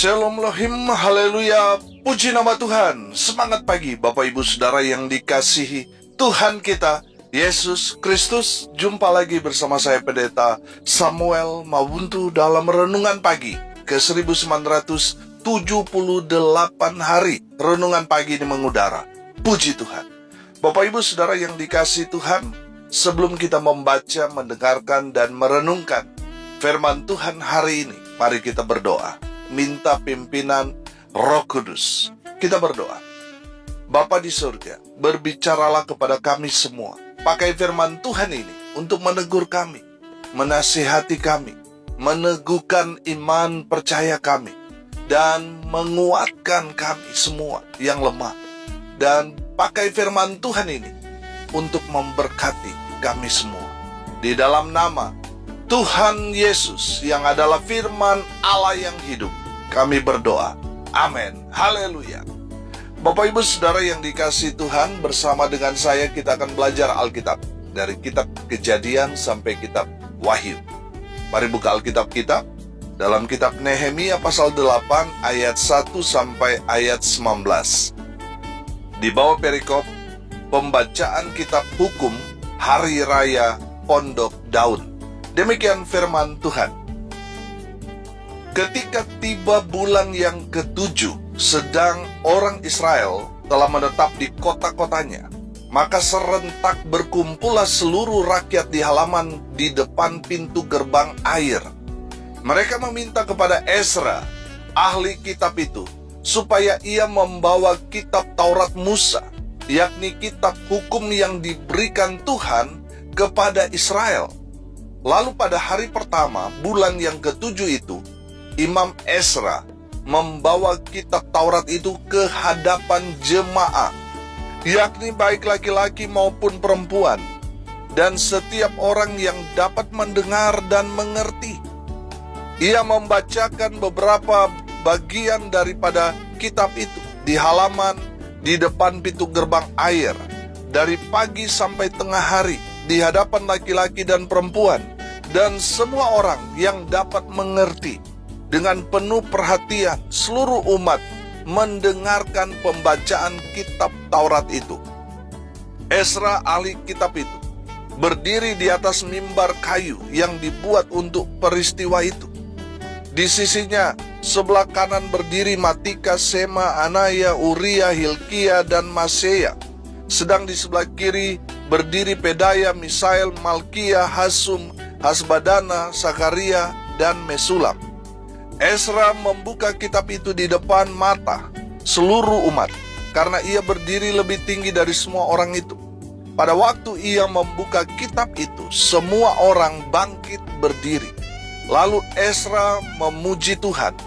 Shalom Lohim, haleluya, puji nama Tuhan. Semangat pagi Bapak Ibu Saudara yang dikasihi Tuhan kita, Yesus Kristus. Jumpa lagi bersama saya Pendeta Samuel Mawuntu dalam Renungan Pagi ke 1978 hari. Renungan Pagi ini mengudara, puji Tuhan. Bapak Ibu Saudara yang dikasihi Tuhan, sebelum kita membaca, mendengarkan, dan merenungkan firman Tuhan hari ini, mari kita berdoa. Minta pimpinan Roh Kudus. Kita berdoa. Bapa di surga, berbicaralah kepada kami semua. Pakai firman Tuhan ini untuk menegur kami, menasihati kami, meneguhkan iman percaya kami, dan menguatkan kami semua yang lemah. Dan pakai firman Tuhan ini untuk memberkati kami semua. Di dalam nama Tuhan Yesus yang adalah firman Allah yang hidup, kami berdoa. Amin. Haleluya. Bapak Ibu Saudara yang dikasihi Tuhan, bersama dengan saya kita akan belajar Alkitab. Dari kitab Kejadian sampai kitab Wahyu. Mari buka Alkitab kita dalam kitab Nehemia pasal 8 ayat 1 sampai ayat 19. Di bawah perikop pembacaan kitab hukum Hari Raya Pondok Daun. Demikian firman Tuhan. Ketika tiba bulan yang ke-7, sedang orang Israel telah menetap di kota-kotanya, maka serentak berkumpullah seluruh rakyat di halaman di depan pintu gerbang air. Mereka meminta kepada Ezra, ahli kitab itu, supaya ia membawa kitab Taurat Musa, yakni kitab hukum yang diberikan Tuhan kepada Israel. Lalu pada hari pertama bulan yang ke-7 itu, Imam Ezra membawa kitab Taurat itu ke hadapan jemaat, yakni baik laki-laki maupun perempuan, dan setiap orang yang dapat mendengar dan mengerti. Ia membacakan beberapa bagian daripada kitab itu di halaman di depan pintu gerbang air, dari pagi sampai tengah hari, di hadapan laki-laki dan perempuan, dan semua orang yang dapat mengerti. Dengan penuh perhatian, seluruh umat mendengarkan pembacaan kitab Taurat itu. Ezra, ahli kitab itu, berdiri di atas mimbar kayu yang dibuat untuk peristiwa itu. Di sisinya, sebelah kanan berdiri Matika, Sema, Anaya, Uria, Hilkia, dan Maseya. Sedang di sebelah kiri berdiri Pedaya, Misael, Malkia, Hasum, Hasbadana, Sakaria, dan Mesulam. Ezra membuka kitab itu di depan mata seluruh umat, karena ia berdiri lebih tinggi dari semua orang itu. Pada waktu ia membuka kitab itu, semua orang bangkit berdiri. Lalu Ezra memuji Tuhan,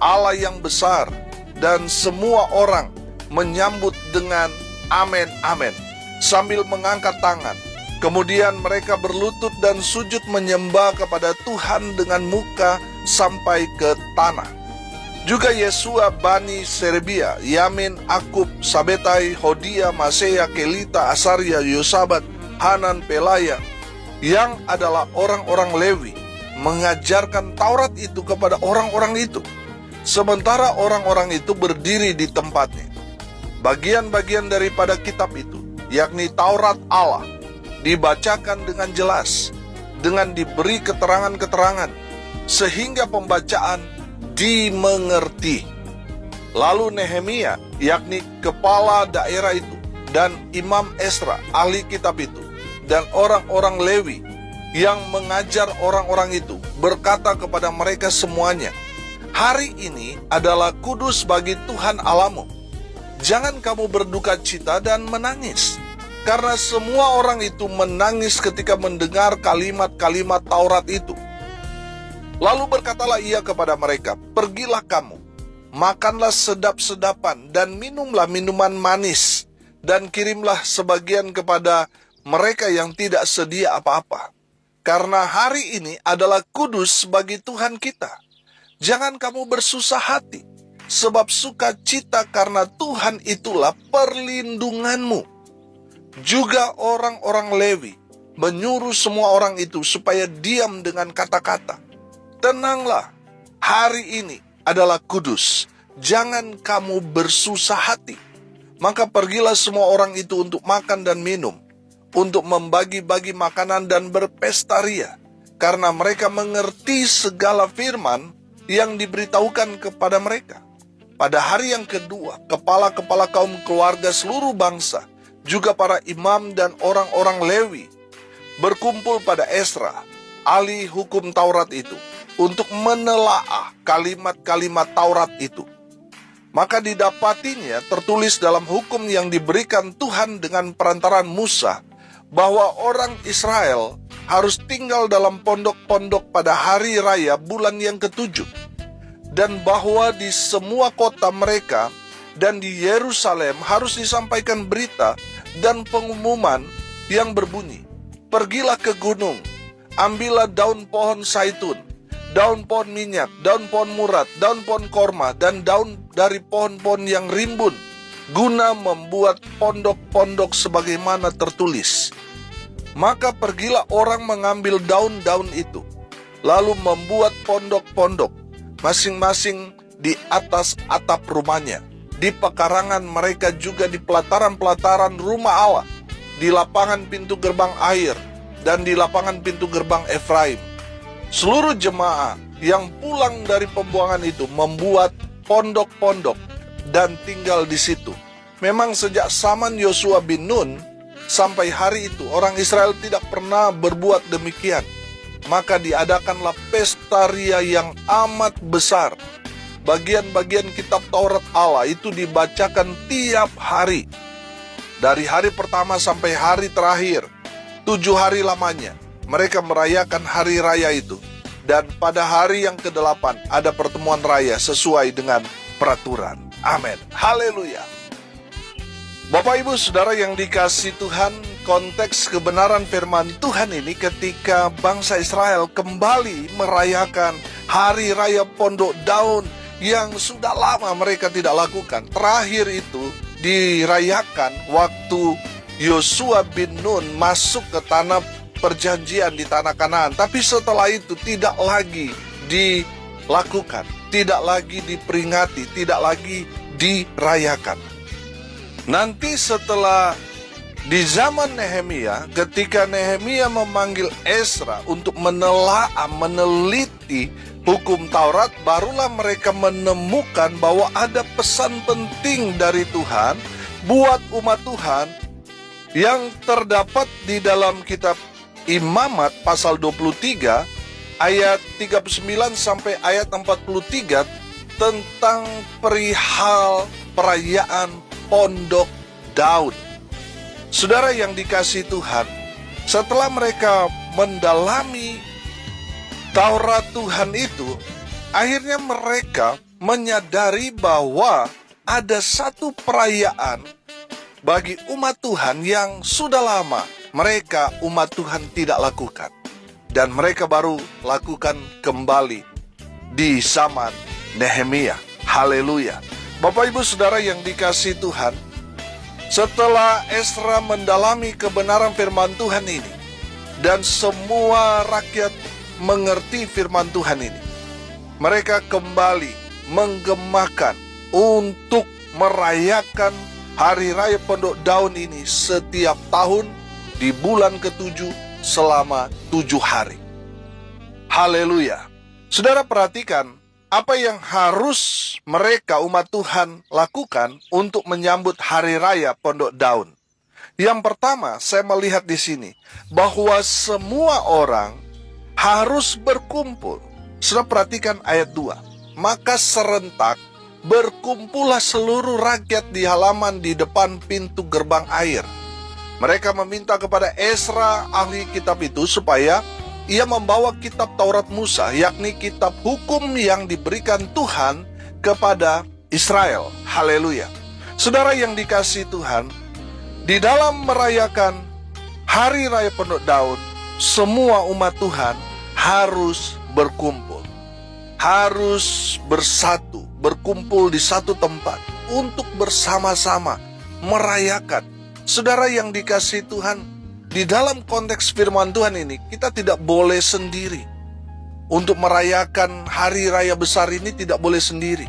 Allah yang besar, dan semua orang menyambut dengan amin, amin, sambil mengangkat tangan. Kemudian mereka berlutut dan sujud menyembah kepada Tuhan dengan muka sampai ke tanah. Juga Yesua, Bani Serebia, Yamin, Akub, Sabetai, Hodia, Maseya, Kelita, Asaria, Yosabat, Hanan, Pelaya, yang adalah orang-orang Lewi, mengajarkan Taurat itu kepada orang-orang itu, sementara orang-orang itu berdiri di tempatnya. Bagian-bagian daripada kitab itu, yakni Taurat Allah, dibacakan dengan jelas, dengan diberi keterangan-keterangan, sehingga pembacaan dimengerti. Lalu Nehemia, yakni kepala daerah itu, dan Imam Ezra, ahli kitab itu, dan orang-orang Lewi yang mengajar orang-orang itu, berkata kepada mereka semuanya, "Hari ini adalah kudus bagi Tuhan Allahmu. Jangan kamu berduka cita dan menangis." Karena semua orang itu menangis ketika mendengar kalimat-kalimat Taurat itu. Lalu berkatalah ia kepada mereka, "Pergilah kamu, makanlah sedap-sedapan dan minumlah minuman manis, dan kirimlah sebagian kepada mereka yang tidak sedia apa-apa. Karena hari ini adalah kudus bagi Tuhan kita. Jangan kamu bersusah hati, sebab sukacita karena Tuhan itulah perlindunganmu." Juga orang-orang Lewi menyuruh semua orang itu supaya diam dengan kata-kata, "Tenanglah, hari ini adalah kudus. Jangan kamu bersusah hati. Maka pergilah semua orang itu untuk makan dan minum, untuk membagi-bagi makanan dan berpesta ria, karena mereka mengerti segala firman yang diberitahukan kepada mereka. Pada hari yang kedua, kepala-kepala kaum keluarga seluruh bangsa, juga para imam dan orang-orang Lewi, berkumpul pada Ezra, ahli hukum Taurat itu, untuk menelaah kalimat-kalimat Taurat itu. Maka didapatinya tertulis dalam hukum yang diberikan Tuhan dengan perantaran Musa, bahwa orang Israel harus tinggal dalam pondok-pondok pada hari raya bulan yang ketujuh, dan bahwa di semua kota mereka dan di Yerusalem harus disampaikan berita dan pengumuman yang berbunyi, pergilah ke gunung, ambillah daun pohon zaitun, daun pohon minyak, daun pohon murad, daun pohon korma, dan daun dari pohon-pohon yang rimbun, guna membuat pondok-pondok sebagaimana tertulis. Maka pergilah orang mengambil daun-daun itu, lalu membuat pondok-pondok, masing-masing di atas atap rumahnya, di pekarangan mereka juga di pelataran-pelataran rumah Allah, di lapangan pintu gerbang air, dan di lapangan pintu gerbang Efraim. Seluruh jemaah yang pulang dari pembuangan itu membuat pondok-pondok dan tinggal di situ. Memang sejak zaman Yosua bin Nun sampai hari itu orang Israel tidak pernah berbuat demikian. Maka diadakanlah pesta ria yang amat besar. Bagian-bagian kitab Taurat Allah itu dibacakan tiap hari, dari hari pertama sampai hari terakhir. 7 hari lamanya mereka merayakan hari raya itu, dan pada hari yang ke-8 ada pertemuan raya sesuai dengan peraturan. Amin. Haleluya. Bapak Ibu Saudara yang dikasihi Tuhan, konteks kebenaran firman Tuhan ini ketika bangsa Israel kembali merayakan hari raya Pondok Daun yang sudah lama mereka tidak lakukan. Terakhir itu dirayakan waktu Yosua bin Nun masuk ke tanah perjanjian di tanah Kanaan. Tapi setelah itu tidak lagi dilakukan, tidak lagi diperingati, tidak lagi dirayakan. Nanti setelah di zaman Nehemia, ketika Nehemia memanggil Ezra untuk meneliti hukum Taurat, barulah mereka menemukan bahwa ada pesan penting dari Tuhan buat umat Tuhan yang terdapat di dalam kitab Imamat pasal 23 ayat 39 sampai ayat 43 tentang perihal perayaan Pondok Daun. Saudara yang dikasihi Tuhan, setelah mereka mendalami Taurat Tuhan itu, akhirnya mereka menyadari bahwa ada satu perayaan bagi umat Tuhan yang sudah lama mereka umat Tuhan tidak lakukan, dan mereka baru lakukan kembali di zaman Nehemia. Haleluya. Bapak Ibu Saudara yang dikasihi Tuhan, setelah Ezra mendalami kebenaran firman Tuhan ini, dan semua rakyat mengerti firman Tuhan ini, mereka kembali menggemakan untuk merayakan hari raya Pondok Daun ini setiap tahun di bulan ke-7 selama 7 hari. Haleluya. Saudara perhatikan apa yang harus mereka umat Tuhan lakukan untuk menyambut hari raya Pondok Daun. Yang pertama, saya melihat di sini bahwa semua orang harus berkumpul. Saudara perhatikan ayat 2. Maka serentak berkumpullah seluruh rakyat di halaman di depan pintu gerbang air. Mereka meminta kepada Ezra, ahli kitab itu, supaya ia membawa kitab Taurat Musa, yakni kitab hukum yang diberikan Tuhan kepada Israel. Haleluya. Saudara yang dikasihi Tuhan, di dalam merayakan hari raya Pondok Daun, semua umat Tuhan harus berkumpul, harus bersatu, berkumpul di satu tempat untuk bersama-sama merayakan. Saudara yang dikasihi Tuhan, di dalam konteks firman Tuhan ini, kita tidak boleh sendiri. untuk merayakan hari raya besar ini tidak boleh sendiri.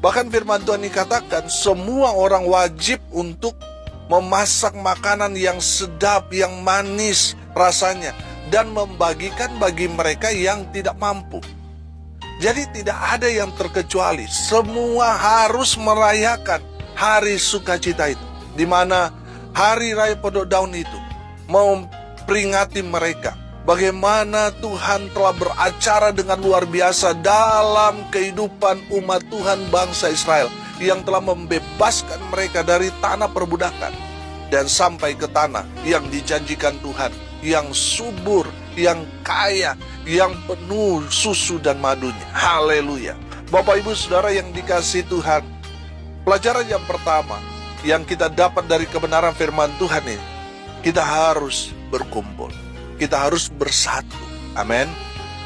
Bahkan firman Tuhan dikatakan semua orang wajib untuk memasak makanan yang sedap, yang manis rasanya, dan membagikan bagi mereka yang tidak mampu. Jadi tidak ada yang terkecuali, semua harus merayakan hari sukacita itu, di mana hari raya Pondok Daun itu memperingati mereka bagaimana Tuhan telah beracara dengan luar biasa dalam kehidupan umat Tuhan bangsa Israel, yang telah membebaskan mereka dari tanah perbudakan dan sampai ke tanah yang dijanjikan Tuhan, yang subur, yang kaya, yang penuh susu dan madunya. Haleluya. Bapak Ibu Saudara yang dikasihi Tuhan, pelajaran yang pertama yang kita dapat dari kebenaran firman Tuhan ini, kita harus berkumpul, kita harus bersatu. Amin.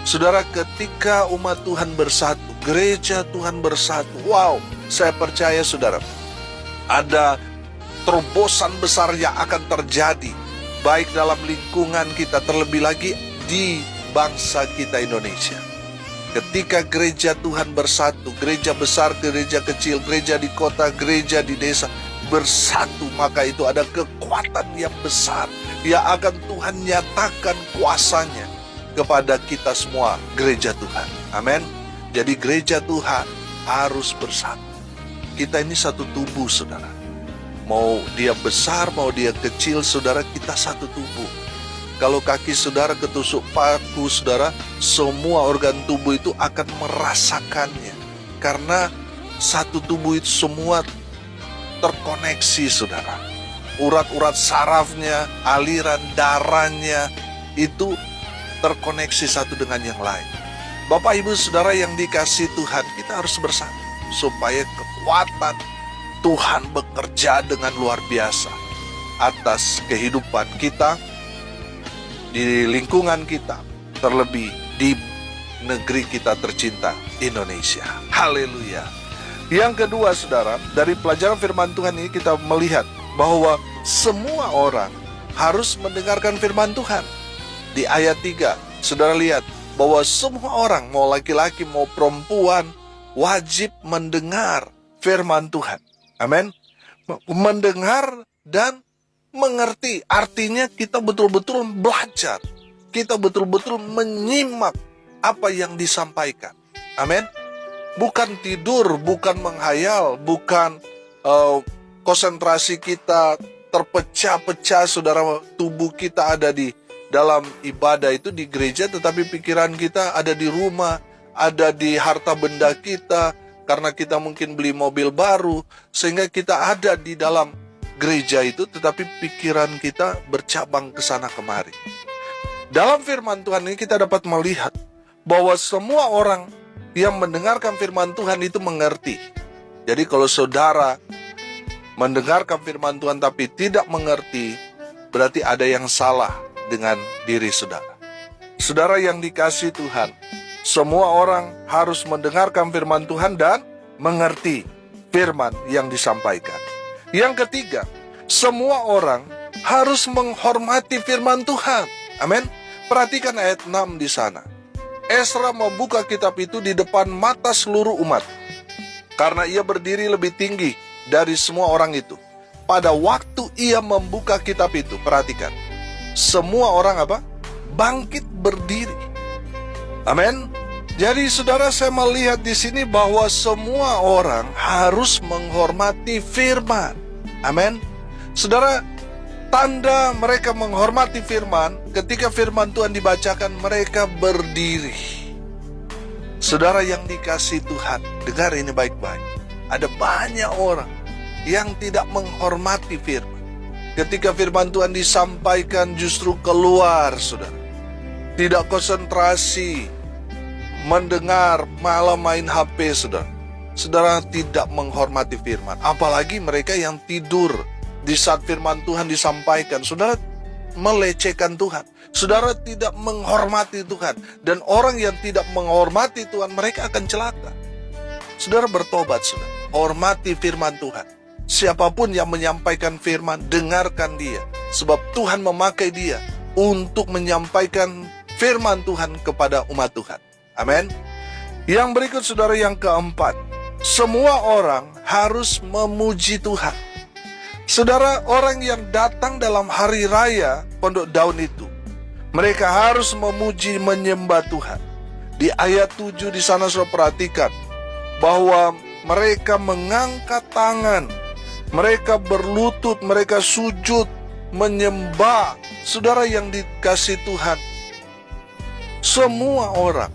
Saudara, ketika umat Tuhan bersatu, gereja Tuhan bersatu, wow, saya percaya saudara, ada terobosan besar yang akan terjadi, baik dalam lingkungan kita, terlebih lagi di bangsa kita Indonesia. Ketika gereja Tuhan bersatu, gereja besar, gereja kecil, gereja di kota, gereja di desa bersatu, maka itu ada kekuatan yang besar yang akan Tuhan nyatakan kuasanya kepada kita semua gereja Tuhan. Amin. Jadi gereja Tuhan harus bersatu. Kita ini satu tubuh saudara. Mau dia besar, mau dia kecil, saudara, kita satu tubuh. Kalau kaki saudara ketusuk paku saudara, semua organ tubuh itu akan merasakannya. Karena satu tubuh itu semua terkoneksi saudara. Urat-urat sarafnya, aliran darahnya itu terkoneksi satu dengan yang lain. Bapak Ibu Saudara yang dikasihi Tuhan, kita harus bersatu supaya kekuatan Tuhan bekerja dengan luar biasa atas kehidupan kita, di lingkungan kita, terlebih di negeri kita tercinta Indonesia. Haleluya. Yang kedua saudara, dari pelajaran firman Tuhan ini kita melihat bahwa semua orang harus mendengarkan firman Tuhan. Di ayat 3, saudara lihat bahwa semua orang, mau laki-laki mau perempuan, wajib mendengar firman Tuhan. Amin. Mendengar dan mengerti, artinya kita betul-betul belajar, kita betul-betul menyimak apa yang disampaikan. Amin. Bukan tidur, bukan menghayal, bukan konsentrasi kita terpecah-pecah, saudara, tubuh kita ada di dalam ibadah itu di gereja, tetapi pikiran kita ada di rumah, ada di harta benda kita, karena kita mungkin beli mobil baru, sehingga kita ada di dalam gereja itu, tetapi pikiran kita bercabang ke sana kemari. Dalam firman Tuhan ini kita dapat melihat bahwa semua orang yang mendengarkan firman Tuhan itu mengerti. Jadi kalau saudara mendengarkan firman Tuhan tapi tidak mengerti, berarti ada yang salah dengan diri saudara. Saudara yang dikasihi Tuhan, semua orang harus mendengarkan firman Tuhan dan mengerti firman yang disampaikan. Yang ketiga, semua orang harus menghormati firman Tuhan. Amin. Perhatikan ayat 6 di sana. Esra membuka kitab itu di depan mata seluruh umat, karena ia berdiri lebih tinggi dari semua orang itu. Pada waktu ia membuka kitab itu, perhatikan, semua orang apa? Bangkit berdiri. Amin. Jadi saudara, saya melihat di sini bahwa semua orang harus menghormati firman. Amin. Saudara, tanda mereka menghormati firman, ketika firman Tuhan dibacakan, mereka berdiri. Saudara yang dikasihi Tuhan, dengar ini baik-baik. Ada banyak orang yang tidak menghormati firman. Ketika firman Tuhan disampaikan justru keluar, saudara. Tidak konsentrasi, mendengar, malah main HP, saudara. Saudara tidak menghormati firman. Apalagi mereka yang tidur di saat firman Tuhan disampaikan. Saudara melecehkan Tuhan. Saudara tidak menghormati Tuhan. Dan orang yang tidak menghormati Tuhan, mereka akan celaka. Saudara bertobat, saudara. Hormati firman Tuhan. Siapapun yang menyampaikan firman, dengarkan dia. Sebab Tuhan memakai dia untuk menyampaikan firman Tuhan kepada umat Tuhan. Amin. Yang berikut saudara, yang keempat, semua orang harus memuji Tuhan. Saudara, orang yang datang dalam hari raya Pondok Daun itu, mereka harus memuji, menyembah Tuhan. Di ayat 7 di sana saudara perhatikan bahwa mereka mengangkat tangan, mereka berlutut, mereka sujud, menyembah. Saudara yang dikasihi Tuhan, semua orang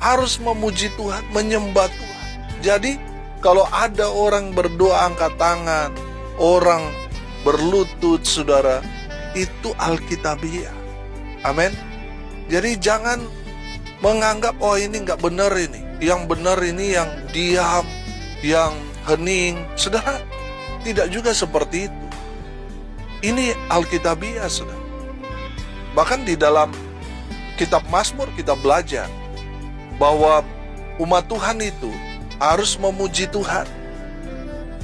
harus memuji Tuhan, menyembah Tuhan. Jadi kalau ada orang berdoa angkat tangan, orang berlutut, saudara, itu alkitabiah. Amin. Jadi jangan menganggap, oh ini nggak benar ini. Yang benar ini yang diam, yang hening. Saudara, tidak juga seperti itu. Ini alkitabiah, saudara. Bahkan di dalam kitab Mazmur kita belajar bahwa umat Tuhan itu harus memuji Tuhan,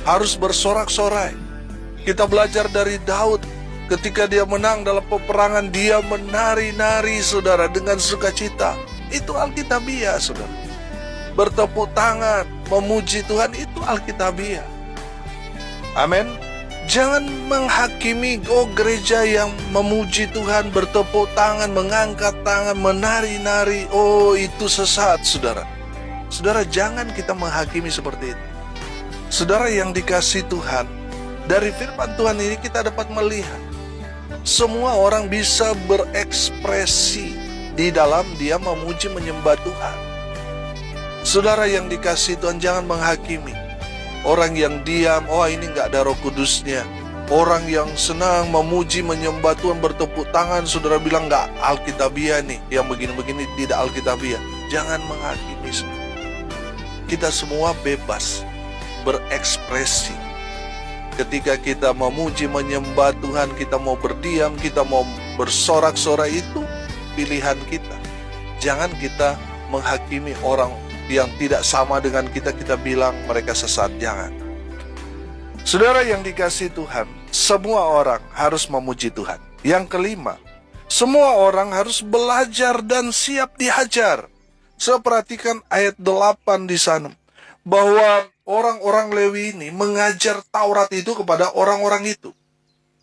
harus bersorak-sorai. Kita belajar dari Daud, ketika dia menang dalam peperangan, dia menari-nari, saudara, dengan sukacita. Itu alkitabiah, saudara. Bertepuk tangan, memuji Tuhan, itu alkitabiah. Amin. Jangan menghakimi, oh gereja yang memuji Tuhan, bertepuk tangan, mengangkat tangan, menari-nari, oh itu sesat, saudara. Saudara, jangan kita menghakimi seperti itu. Saudara yang dikasihi Tuhan, dari firman Tuhan ini kita dapat melihat semua orang bisa berekspresi di dalam dia memuji, menyembah Tuhan. Saudara yang dikasihi Tuhan, jangan menghakimi. Orang yang diam, oh ini nggak ada Roh Kudusnya. Orang yang senang memuji, menyembah Tuhan, bertepuk tangan, saudara bilang nggak alkitabiah nih. Yang begini-begini tidak alkitabiah. Jangan menghakimi. Kita semua bebas berekspresi. Ketika kita memuji, menyembah Tuhan, kita mau berdiam, kita mau bersorak-sorai, itu pilihan kita. Jangan kita menghakimi orang yang tidak sama dengan kita bilang mereka sesat. Jangan. Saudara yang dikasihi Tuhan, semua orang harus memuji Tuhan. Yang kelima, semua orang harus belajar dan siap diajar. Saya perhatikan ayat 8 di sana, bahwa orang-orang Lewi ini mengajar Taurat itu kepada orang-orang itu,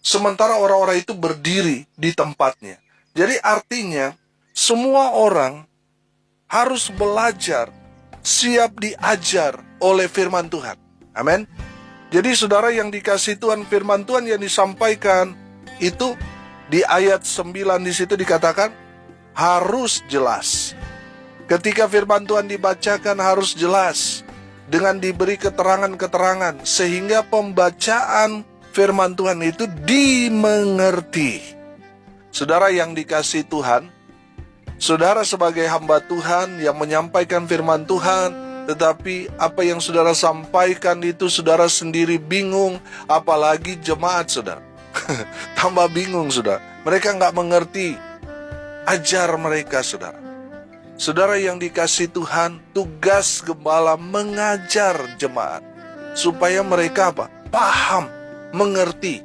sementara orang-orang itu berdiri di tempatnya. Jadi artinya semua orang harus belajar, siap diajar oleh firman Tuhan. Amin. Jadi saudara yang dikasihi Tuhan, firman Tuhan yang disampaikan itu di ayat 9 di situ dikatakan harus jelas. Ketika firman Tuhan dibacakan harus jelas, dengan diberi keterangan-keterangan, sehingga pembacaan firman Tuhan itu dimengerti. Saudara yang dikasihi Tuhan, saudara sebagai hamba Tuhan yang menyampaikan firman Tuhan, tetapi apa yang saudara sampaikan itu saudara sendiri bingung, apalagi jemaat saudara. Tambah bingung saudara. Mereka nggak mengerti. Ajar mereka saudara. Saudara yang dikasihi Tuhan, tugas gembala mengajar jemaat supaya mereka apa? Paham, mengerti.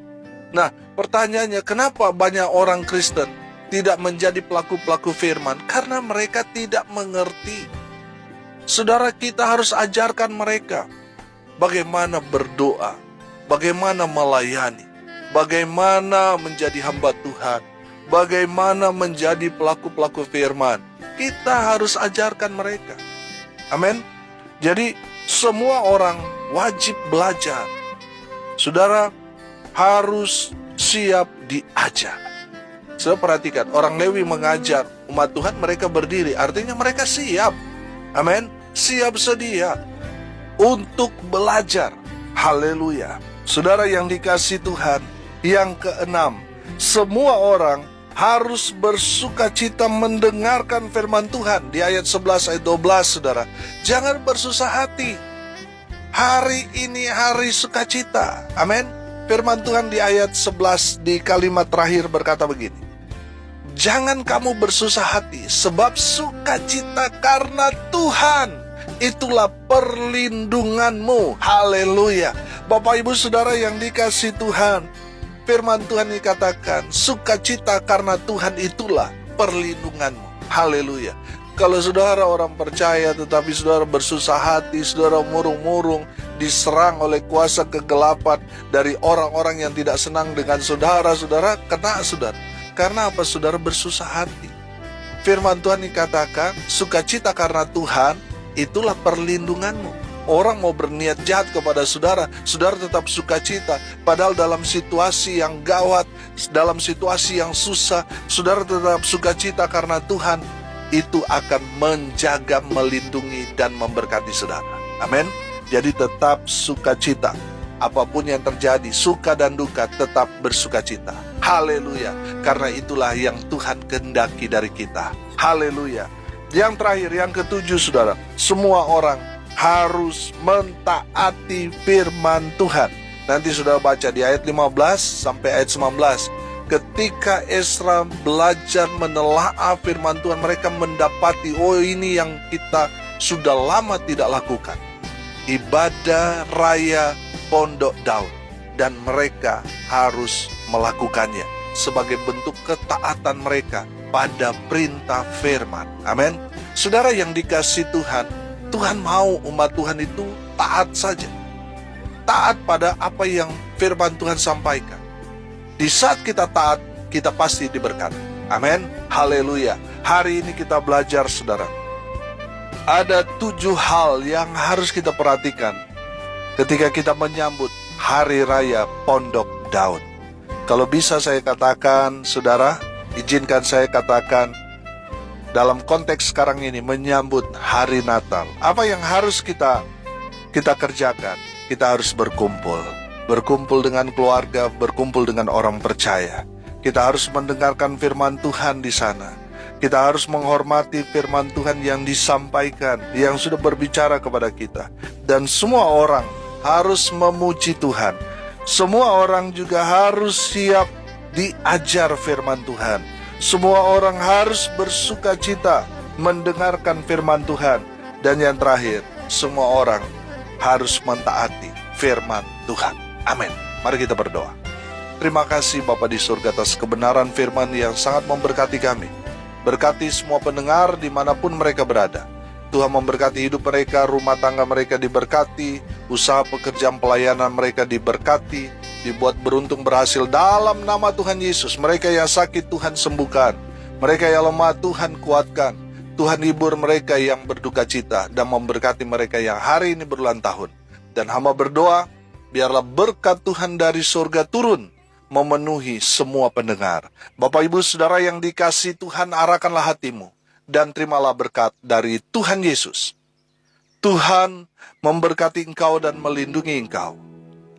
Nah, pertanyaannya, kenapa banyak orang Kristen tidak menjadi pelaku-pelaku firman? Karena mereka tidak mengerti. Saudara, kita harus ajarkan mereka bagaimana berdoa, bagaimana melayani, bagaimana menjadi hamba Tuhan, bagaimana menjadi pelaku-pelaku firman. Kita harus ajarkan mereka. Amin. Jadi semua orang wajib belajar. Saudara harus siap diajar. Saya perhatikan, orang Lewi mengajar umat Tuhan, mereka berdiri. Artinya mereka siap. Amin. Siap sedia untuk belajar. Haleluya. Saudara yang dikasihi Tuhan, yang keenam, semua orang harus bersukacita mendengarkan firman Tuhan. Di ayat 11, ayat 12, saudara. Jangan bersusah hati. Hari ini hari sukacita. Amin. Firman Tuhan di ayat 11 di kalimat terakhir berkata begini. Jangan kamu bersusah hati, sebab sukacita karena Tuhan itulah perlindunganmu. Haleluya. Bapak ibu saudara yang dikasihi Tuhan, firman Tuhan dikatakan, sukacita karena Tuhan itulah perlindunganmu. Haleluya. Kalau saudara orang percaya tetapi saudara bersusah hati, saudara murung-murung, diserang oleh kuasa kegelapan dari orang-orang yang tidak senang dengan saudara, saudara kena saudara. Karena apa? Saudara bersusah hati. Firman Tuhan dikatakan, sukacita karena Tuhan, itulah perlindunganmu. Orang mau berniat jahat kepada saudara, saudara tetap sukacita. Padahal dalam situasi yang gawat, dalam situasi yang susah, saudara tetap sukacita karena Tuhan. Itu akan menjaga, melindungi, dan memberkati saudara. Amin. Jadi tetap sukacita. Apapun yang terjadi, suka dan duka, tetap bersukacita. Haleluya. Karena itulah yang Tuhan kehendaki dari kita. Haleluya. Yang terakhir, yang ketujuh saudara, semua orang harus mentaati firman Tuhan. Nanti saudara baca di ayat 15 sampai ayat 19. Ketika Ezra belajar menelaah firman Tuhan, mereka mendapati, oh ini yang kita sudah lama tidak lakukan. Ibadah raya Pondok Daud. Dan mereka harus melakukannya sebagai bentuk ketaatan mereka pada perintah firman. Amin. Saudara yang dikasihi Tuhan, Tuhan mau umat Tuhan itu taat saja. Taat pada apa yang firman Tuhan sampaikan. Di saat kita taat, kita pasti diberkati. Amin. Haleluya. Hari ini kita belajar saudara. Ada 7 hal yang harus kita perhatikan ketika kita menyambut Hari Raya Pondok Daud. Kalau bisa saya katakan, saudara, izinkan saya katakan, dalam konteks sekarang ini menyambut Hari Natal, apa yang harus kita kerjakan? Kita harus berkumpul. Berkumpul dengan keluarga, berkumpul dengan orang percaya. Kita harus mendengarkan firman Tuhan di sana. Kita harus menghormati firman Tuhan yang disampaikan, yang sudah berbicara kepada kita. Dan semua orang harus memuji Tuhan. Semua orang juga harus siap diajar firman Tuhan. Semua orang harus bersukacita mendengarkan firman Tuhan. Dan yang terakhir, semua orang harus mentaati firman Tuhan. Amin. Mari kita berdoa. Terima kasih Bapa di surga atas kebenaran firman yang sangat memberkati kami. Berkati semua pendengar dimanapun mereka berada. Tuhan memberkati hidup mereka, rumah tangga mereka diberkati, usaha pekerjaan pelayanan mereka diberkati, dibuat beruntung berhasil dalam nama Tuhan Yesus. Mereka yang sakit Tuhan sembuhkan, mereka yang lemah Tuhan kuatkan. Tuhan hibur mereka yang berduka cita dan memberkati mereka yang hari ini berulang tahun. Dan hamba berdoa, biarlah berkat Tuhan dari surga turun memenuhi semua pendengar. Bapak Ibu Saudara yang dikasihi Tuhan, arahkanlah hatimu dan terimalah berkat dari Tuhan Yesus. Tuhan memberkati engkau dan melindungi engkau.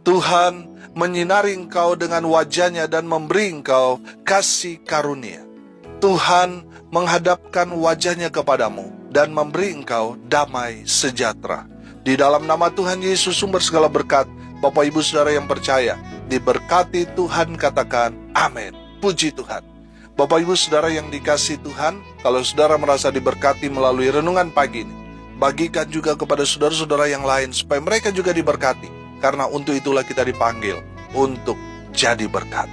Tuhan menyinari engkau dengan wajahnya dan memberi engkau kasih karunia. Tuhan menghadapkan wajahnya kepadamu dan memberi engkau damai sejahtera. Di dalam nama Tuhan Yesus sumber segala berkat, Bapak Ibu Saudara yang percaya, diberkati Tuhan, katakan amin. Puji Tuhan. Bapak Ibu Saudara yang dikasihi Tuhan, kalau saudara merasa diberkati melalui renungan pagi ini, bagikan juga kepada saudara-saudara yang lain supaya mereka juga diberkati. Karena untuk itulah kita dipanggil untuk jadi berkat.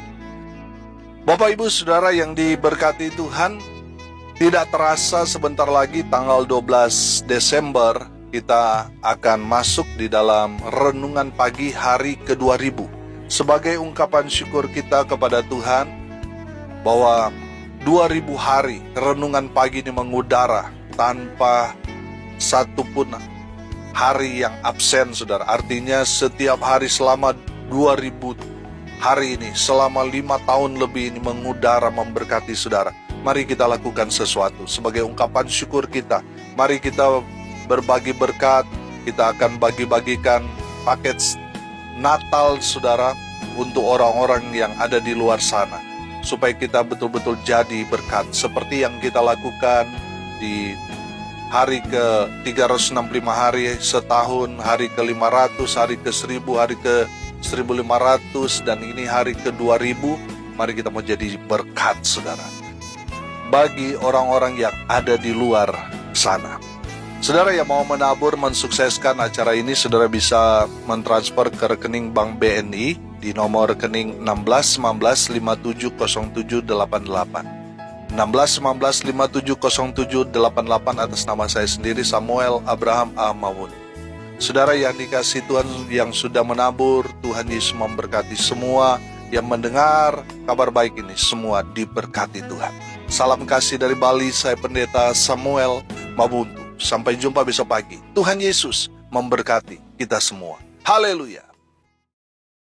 Bapak Ibu Saudara yang diberkati Tuhan, tidak terasa sebentar lagi tanggal 12 Desember kita akan masuk di dalam renungan pagi hari ke-2000. Sebagai ungkapan syukur kita kepada Tuhan bahwa 2000 hari renungan pagi ini mengudara tanpa satu pun hari yang absen, saudara. Artinya setiap hari selama 2000 hari ini, selama 5 tahun lebih ini mengudara memberkati saudara. Mari kita lakukan sesuatu sebagai ungkapan syukur kita. Mari kita berbagi berkat. Kita akan bagi-bagikan paket Natal saudara untuk orang-orang yang ada di luar sana, supaya kita betul-betul jadi berkat seperti yang kita lakukan di hari ke-365 hari setahun, hari ke-500, hari ke-1000, hari ke-1500, dan ini hari ke-2000. Mari kita mau jadi berkat saudara bagi orang-orang yang ada di luar sana. Saudara yang mau menabur mensukseskan acara ini, saudara bisa mentransfer ke rekening Bank BNI di nomor rekening 1619570788. 16 19 57 07 88 atas nama saya sendiri, Samuel Abraham A. Mawuni. Saudara yang dikasihi Tuhan yang sudah menabur, Tuhan Yesus memberkati semua yang mendengar kabar baik ini, semua diberkati Tuhan. Salam kasih dari Bali, saya Pendeta Samuel Mabuntu. Sampai jumpa besok pagi. Tuhan Yesus memberkati kita semua. Haleluya.